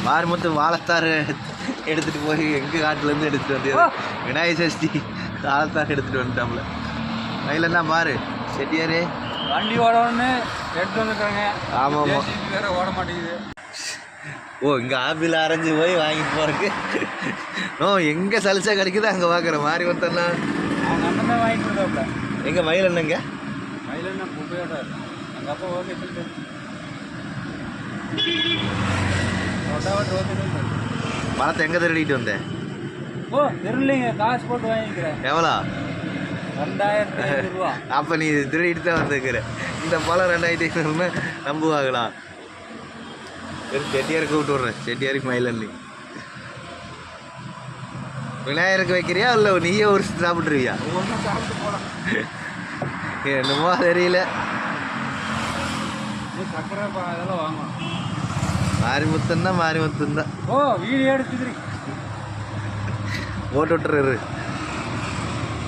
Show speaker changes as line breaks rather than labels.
மாரிமுத்து வாழைத்தார் எடுத்துகிட்டு போய் எங்கள் காட்டிலேருந்து எடுத்துகிட்டு வந்தது விநாயகர் சஷ்டி வாழைத்தார் எடுத்துகிட்டு வந்துட்டாப்புல. மயிலன்னா மாறு செட்டியாரே
வண்டி ஓடணும்னு எடுத்து வந்துருக்காங்க.
ஆமாம்
வேற ஓட மாட்டேங்குது.
ஓ இங்கே ஆப்பிள் அரைஞ்சி போய் வாங்கிட்டு போகிறக்கு எங்கே சலிச்சா கிடைக்குது அங்கே பார்க்குறேன். மாரிமுத்தன்னா
அவங்க அண்ணன் தான் வாங்கிட்டு வந்தாப்புல.
எங்கள் மயில் என்னங்க
மயில் என்ன குப்பையோட எங்கள் அப்பா ஓகே
பணத்தை எங்கே திருடிட்டு வந்தேன்?
ஓ தெரியலைங்க, காசு போட்டு வாங்கிக்கிறேன்.
எவ்வளோ?
2500 ரூபா.
அப்போ நீ திருடிட்டு தான் வந்துருக்குற. இந்த பழம் 2500 நம்புவாங்களா? செட்டியாருக்கு கூப்பிட்டு விட்றேன். செட்டியாருக்கு மயிலண்ணி விநாயகருக்கு வைக்கிறியா இல்லை நீயே ஒரு சாப்பிட்ருவியா?
ஒன்றும் சாப்பிட்டு போகலாம்.
என்னமோ தெரியல.
சக்கரை இதெல்லாம் வாங்கணும்.
மாரிமுத்தன் தான் மாரிமுத்தன் தான்.
ஓ வீடியோ எடுத்துக்கிறீங்க
போட்டு விட்டுறாரு.